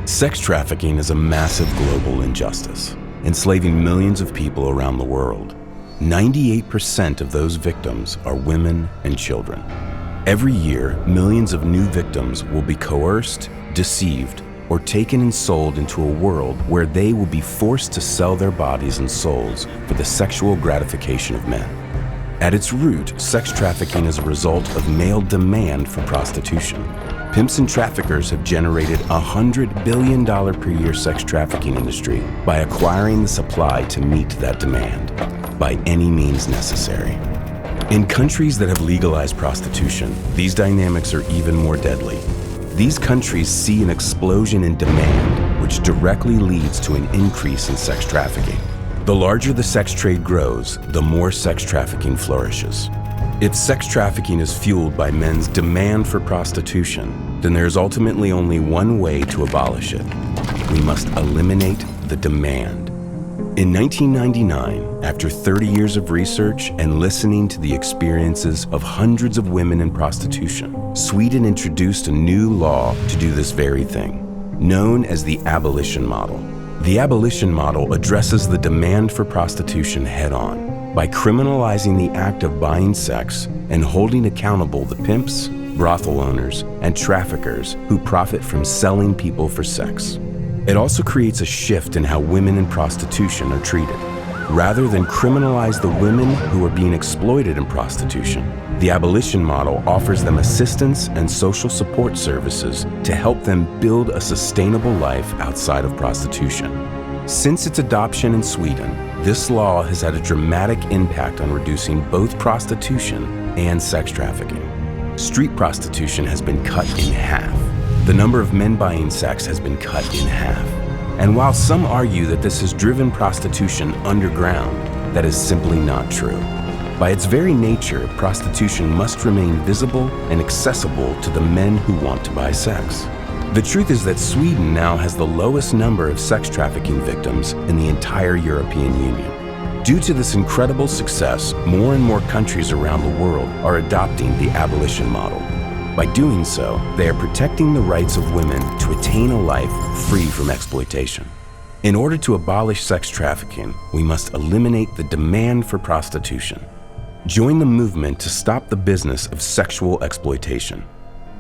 Sex trafficking is a massive global injustice, enslaving millions of people around the world. 98% of those victims are women and children. Every year, millions of new victims will be coerced, deceived, or taken and sold into a world where they will be forced to sell their bodies and souls for the sexual gratification of men. At its root, sex trafficking is a result of male demand for prostitution. Pimps and traffickers have generated a $100 billion per year sex trafficking industry by acquiring the supply to meet that demand, by any means necessary. In countries that have legalized prostitution, these dynamics are even more deadly. These countries see an explosion in demand, which directly leads to an increase in sex trafficking. The larger the sex trade grows, the more sex trafficking flourishes. If sex trafficking is fueled by men's demand for prostitution, then there is ultimately only one way to abolish it. We must eliminate the demand. In 1999, after 30 years of research and listening to the experiences of hundreds of women in prostitution, Sweden introduced a new law to do this very thing, known as the abolition model. The abolition model addresses the demand for prostitution head-on by criminalizing the act of buying sex and holding accountable the pimps, brothel owners, and traffickers who profit from selling people for sex. It also creates a shift in how women in prostitution are treated. Rather than criminalize the women who are being exploited in prostitution, the abolition model offers them assistance and social support services to help them build a sustainable life outside of prostitution. Since its adoption in Sweden, this law has had a dramatic impact on reducing both prostitution and sex trafficking. Street prostitution has been cut in half. The number of men buying sex has been cut in half. And while some argue that this has driven prostitution underground, that is simply not true. By its very nature, prostitution must remain visible and accessible to the men who want to buy sex. The truth is that Sweden now has the lowest number of sex trafficking victims in the entire European Union. Due to this incredible success, more and more countries around the world are adopting the abolition model. By doing so, they are protecting the rights of women to attain a life free from exploitation. In order to abolish sex trafficking, we must eliminate the demand for prostitution. Join the movement to stop the business of sexual exploitation.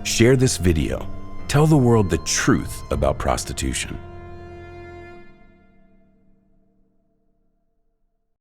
Share this video. Tell the world the truth about prostitution.